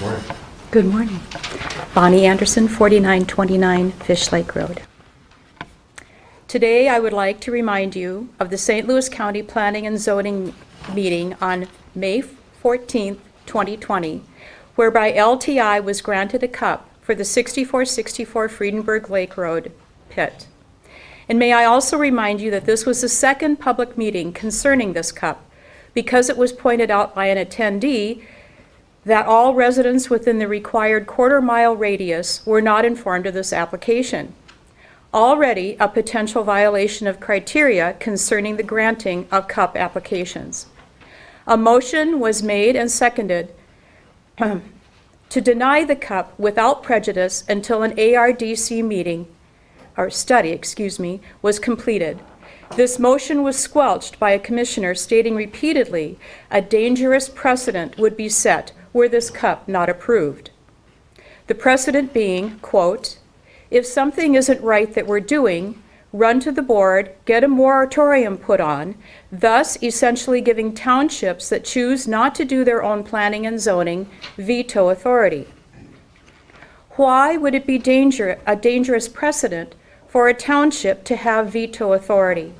Morning. Good morning. Bonnie Anderson, 4929 Fish Lake Road. Today, I would like to remind you of the St. Louis County Planning and Zoning meeting on May 14th, 2020, whereby LTI was granted a cup for the 6464 Friedenberg Lake Road pit. And may I also remind you that this was the second public meeting concerning this cup, because it was pointed out by an attendee that all residents within the required quarter-mile radius were not informed of this application. Already a potential violation of criteria concerning the granting of cup applications. A motion was made and seconded to deny the cup without prejudice until an ARDC meeting, or study, was completed. This motion was squelched by a commissioner stating repeatedly a dangerous precedent would be set were this cup not approved. The precedent being, quote, if something isn't right that we're doing, run to the board, get a moratorium put on, thus essentially giving townships that choose not to do their own planning and zoning veto authority. Why would it be a dangerous precedent for a township to have veto authority?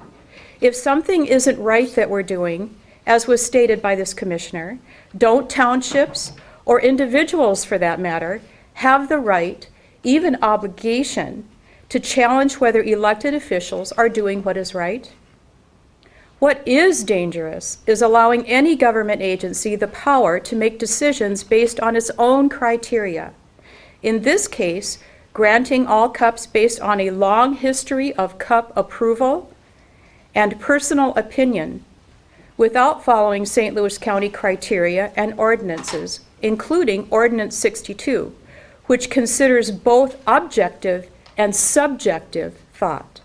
If something isn't right that we're doing, as was stated by this commissioner, don't townships, or individuals for that matter, have the right, even obligation, to challenge whether elected officials are doing what is right? What is dangerous is allowing any government agency the power to make decisions based on its own criteria. In this case, granting all cups based on a long history of cup approval and personal opinion without following St. Louis County criteria and ordinances, including Ordinance 62, which considers both objective and subjective thought.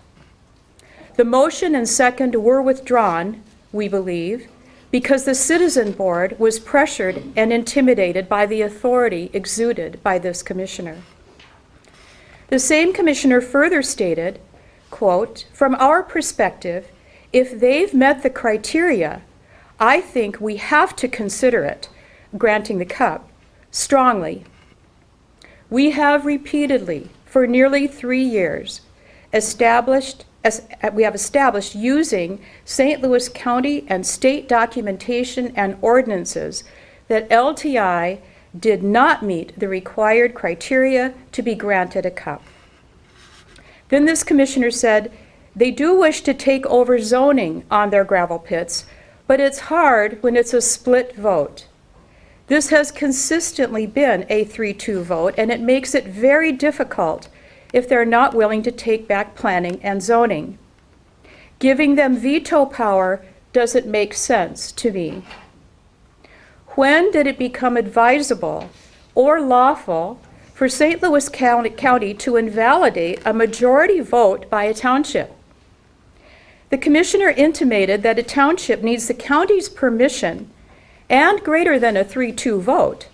The motion and second were withdrawn, we believe, because the citizen board was pressured and intimidated by the authority exuded by this commissioner. The same commissioner further stated, quote, from our perspective, if they've met the criteria, I think we have to consider it, granting the cup, strongly. We have repeatedly, for nearly 3 years, established using St. Louis County and state documentation and ordinances that LTI did not meet the required criteria to be granted a cup. Then this commissioner said, they do wish to take over zoning on their gravel pits, but it's hard when it's a split vote. This has consistently been a 3-2 vote, and it makes it very difficult if they're not willing to take back planning and zoning. Giving them veto power doesn't make sense to me. When did it become advisable or lawful for St. Louis County to invalidate a majority vote by a township? The commissioner intimated that a township needs the county's permission and greater than a 3-2 vote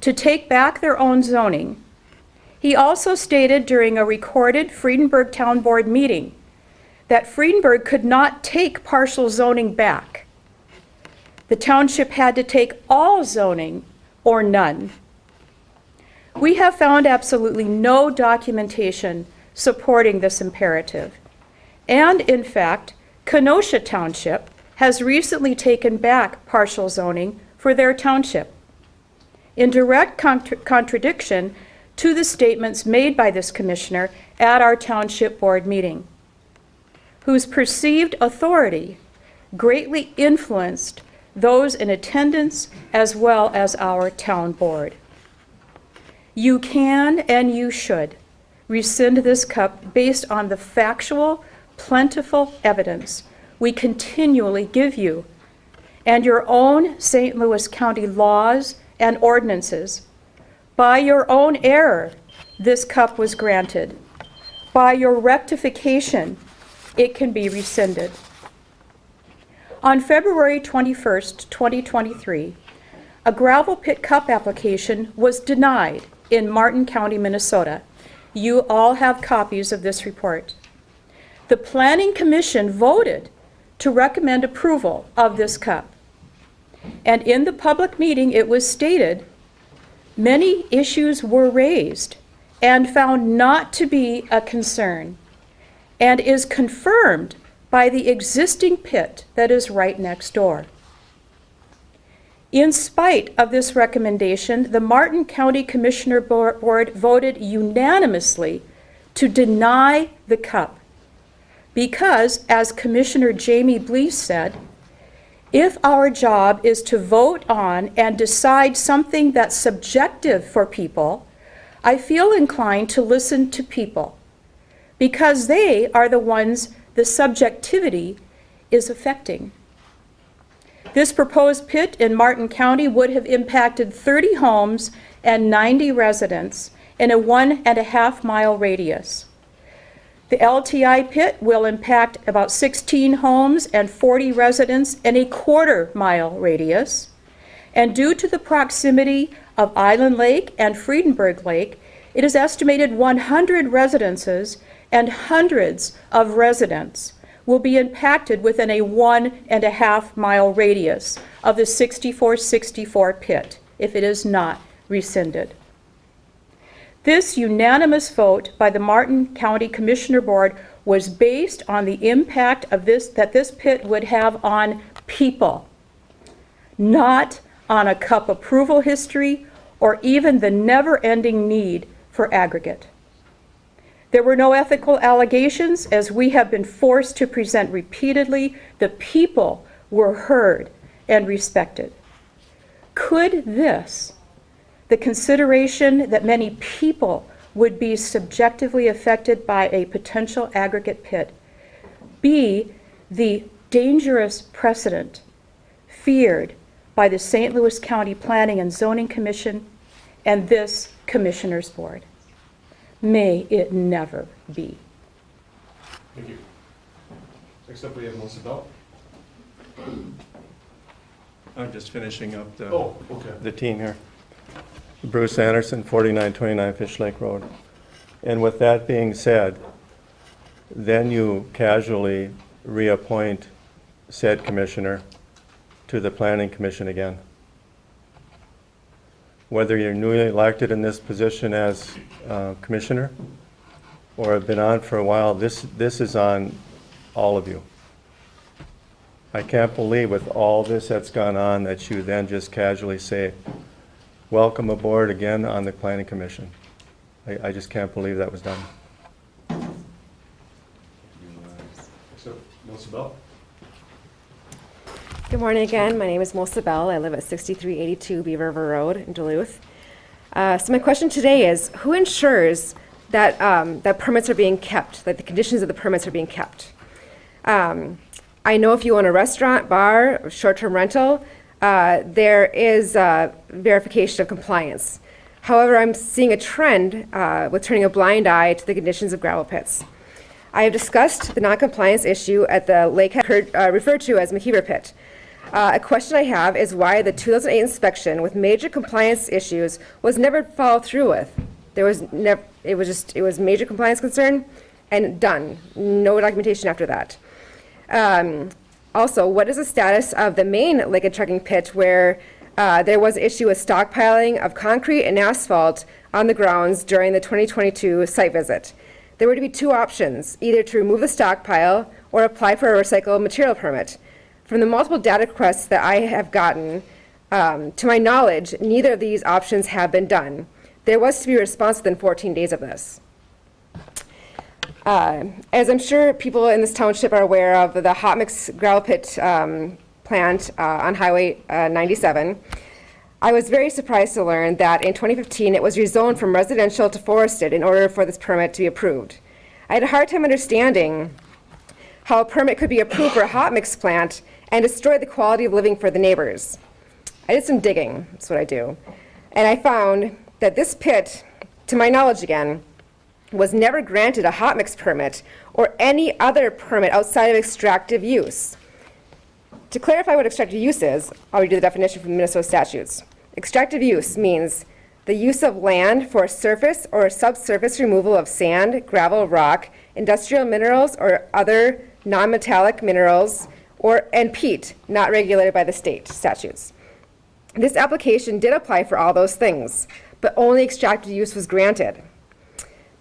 to take back their own zoning. He also stated during a recorded Friedenberg Town Board meeting that Friedenberg could not take partial zoning back. The township had to take all zoning or none. We have found absolutely no documentation supporting this imperative. And in fact, Kenosha Township has recently taken back partial zoning for their township, in direct contradiction to the statements made by this commissioner at our township board meeting, whose perceived authority greatly influenced those in attendance as well as our town board. You can and you should rescind this cup based on the factual, plentiful evidence we continually give you and your own St. Louis County laws and ordinances. By your own error, this cup was granted. By your rectification, it can be rescinded. On February 21st, 2023, a gravel pit cup application was denied in Martin County, Minnesota. You all have copies of this report. The Planning Commission voted to recommend approval of this cup. And in the public meeting, it was stated many issues were raised and found not to be a concern, and is confirmed by the existing pit that is right next door. In spite of this recommendation, the Martin County Commissioner Board voted unanimously to deny the cup because, as Commissioner Jamie Blees said, if our job is to vote on and decide something that's subjective for people, I feel inclined to listen to people because they are the ones the subjectivity is affecting. This proposed pit in Martin County would have impacted 30 homes and 90 residents in a 1.5 mile radius. The LTI pit will impact about 16 homes and 40 residents in a 1/4 mile radius. And due to the proximity of Island Lake and Friedenberg Lake, it is estimated 100 residences and hundreds of residents will be impacted within a 1.5 mile radius of the 6464 pit if it is not rescinded. This unanimous vote by the Martin County Commissioner Board was based on the impact of that this pit would have on people, not on a cup approval history or even the never-ending need for aggregate. There were no ethical allegations, as we have been forced to present repeatedly. The people were heard and respected. Could this, the consideration that many people would be subjectively affected by a potential aggregate pit, be the dangerous precedent feared by the St. Louis County Planning and Zoning Commission and this Commissioner's Board? May it never be. Thank you. Next up, we have Melissa Bell. I'm just finishing up Oh, okay. the team here. Bruce Anderson, 4929 Fish Lake Road. And with that being said, then you casually reappoint said commissioner to the Planning Commission again. Whether you're newly elected in this position as commissioner or have been on for a while, this is on all of you. I can't believe with all this that's gone on that you then just casually say, welcome aboard again on the Planning Commission. I just can't believe that was done. Next up, Melissa Bell. Good morning again. My name is Melissa Bell. I live at 6382 Beaver River Road in Duluth. So my question today is, who ensures that that permits are being kept, that the conditions of the permits are being kept? I know if you own a restaurant, bar, or short-term rental, there is verification of compliance. However, I'm seeing a trend with turning a blind eye to the conditions of gravel pits. I have discussed the noncompliance issue at the lake referred to as McKeever Pit. A question I have is why the 2008 inspection with major compliance issues was never followed through with. There was never, it was major compliance concern and done. No documentation after that. Also, what is the status of the main lake and trucking pit where there was an issue with stockpiling of concrete and asphalt on the grounds during the 2022 site visit? There were to be two options, either to remove the stockpile or apply for a recycled material permit. From the multiple data requests that I have gotten, to my knowledge, neither of these options have been done. There was to be a response within 14 days of this. As I'm sure people in this township are aware of, the hot mix gravel pit plant on Highway 97, I was very surprised to learn that in 2015 it was rezoned from residential to forested in order for this permit to be approved. I had a hard time understanding how a permit could be approved for a hot mix plant and destroy the quality of living for the neighbors. I did some digging, that's what I do, and I found that this pit, to my knowledge again, was never granted a hot mix permit or any other permit outside of extractive use. To clarify what extractive use is, I'll read you the definition from Minnesota statutes. Extractive use means the use of land for surface or subsurface removal of sand, gravel, rock, industrial minerals or other non-metallic minerals, and peat not regulated by the state statutes. This application did apply for all those things, but only extractive use was granted.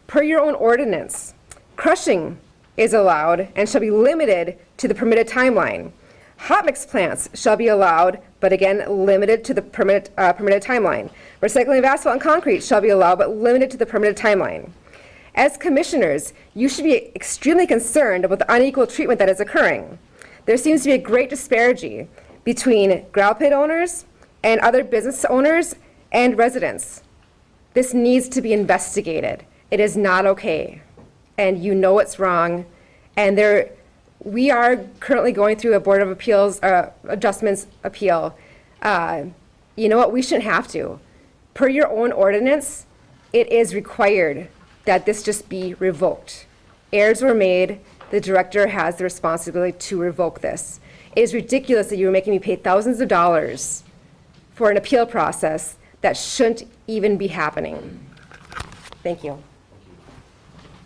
Per your own ordinance, crushing is allowed and shall be limited to the permitted timeline. Hot mix plants shall be allowed, but again, limited to the permitted timeline. Recycling of asphalt and concrete shall be allowed, but limited to the permitted timeline. As commissioners, you should be extremely concerned about the unequal treatment that is occurring. There seems to be a great disparity between gravel pit owners and other business owners and residents. This needs to be investigated. It is not okay, and you know it's wrong. And we are currently going through a Board of Appeals adjustments appeal. You know what? We shouldn't have to. Per your own ordinance, it is required that this just be revoked. Errors were made. The director has the responsibility to revoke this. It is ridiculous that you are making me pay thousands of dollars for an appeal process that shouldn't even be happening. Thank you.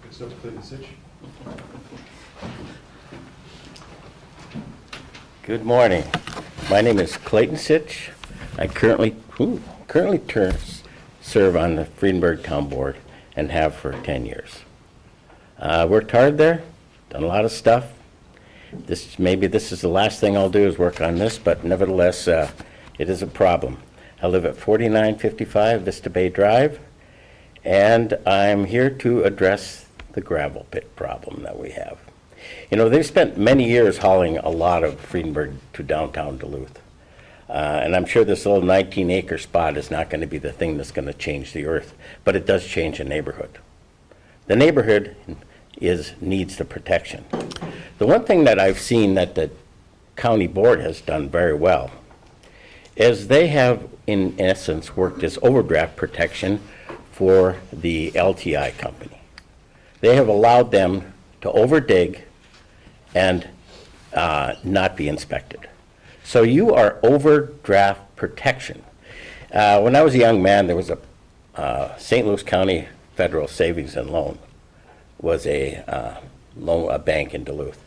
Next up, Clayton Sitch. Good morning. My name is Clayton Sitch. I currently serve on the Friedenberg Town Board and have for 10 years. Worked hard there, done a lot of stuff. Maybe this is the last thing I'll do is work on this, but nevertheless, it is a problem. I live at 4955 Vista Bay Drive, and I'm here to address the gravel pit problem that we have. You know, they've spent many years hauling a lot of Friedenberg to downtown Duluth. And I'm sure this little 19-acre spot is not going to be the thing that's going to change the earth, but it does change a neighborhood. The neighborhood needs the protection. The one thing that I've seen that the county board has done very well is they have, in essence, worked as overdraft protection for the LTI company. They have allowed them to overdig and not be inspected. So you are overdraft protection. When I was a young man, there was a St. Louis County Federal Savings and Loan was a bank in Duluth.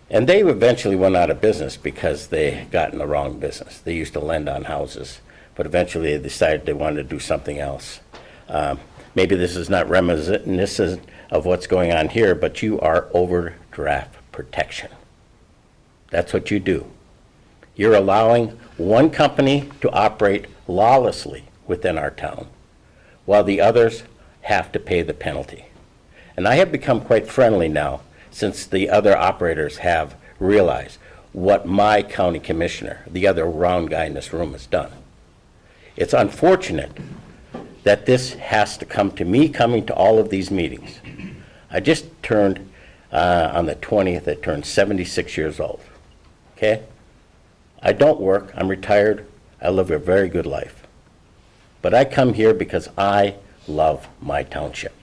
And they eventually went out of business because they got in the wrong business. They used to lend on houses, but eventually they decided they wanted to do something else. Maybe this is not reminiscent of what's going on here, but you are overdraft protection. That's what you do. You're allowing one company to operate lawlessly within our town, while the others have to pay the penalty. And I have become quite friendly now since the other operators have realized what my county commissioner, the other round guy in this room, has done. It's unfortunate that this has to come to me coming to all of these meetings. I just turned, on the 20th, I turned 76 years old, okay? I don't work, I'm retired, I live a very good life. But I come here because I love my township.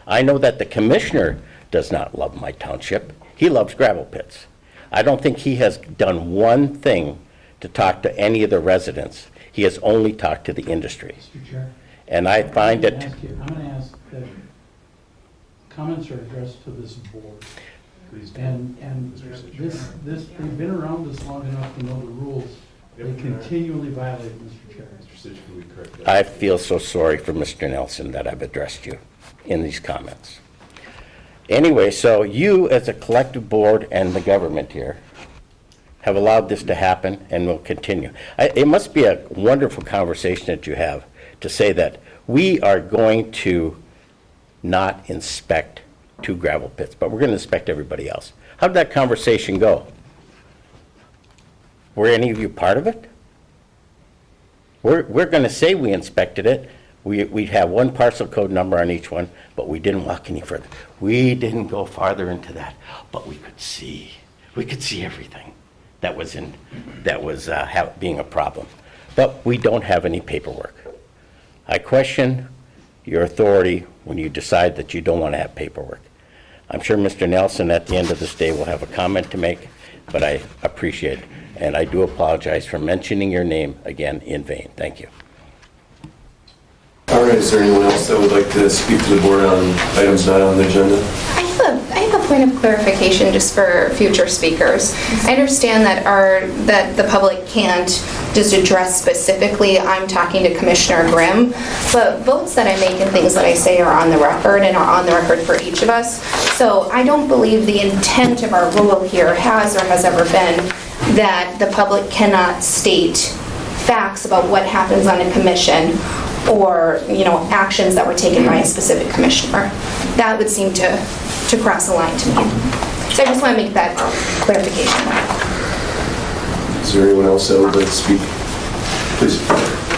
I know that the commissioner does not love my township. He loves gravel pits. I don't think he has done one thing to talk to any of the residents. He has only talked to the industry. Mr. Chair. And I find it, I'm going to ask that comments are addressed to this board. Please do. And they've been around this long enough to know the rules. They continually violate, Mr. Chair. Mr. Sitch, can we correct that? I feel so sorry for Mr. Nelson that I've addressed you in these comments. Anyway, so you as a collective board and the government here have allowed this to happen and will continue. It must be a wonderful conversation that you have to say that we are going to not inspect 2 gravel pits, but we're going to inspect everybody else. How did that conversation go? Were any of you part of it? We're going to say we inspected it. We'd have one parcel code number on each one, but we didn't walk any further. We didn't go farther into that, but we could see everything that was being a problem. But we don't have any paperwork. I question your authority when you decide that you don't want to have paperwork. I'm sure Mr. Nelson at the end of this day will have a comment to make, but I appreciate it. And I do apologize for mentioning your name again in vain. Thank you. All right, is there anyone else that would like to speak to the board on items not on the agenda? I have a point of clarification just for future speakers. I understand that the public can't just address specifically, I'm talking to Commissioner Grimm, but votes that I make and things that I say are on the record and are on the record for each of us. So I don't believe the intent of our rule here has or has ever been that the public cannot state facts about what happens on a commission or, actions that were taken by a specific commissioner. That would seem to cross the line to me. So I just want to make that clarification. Is there anyone else that would like to speak? Please.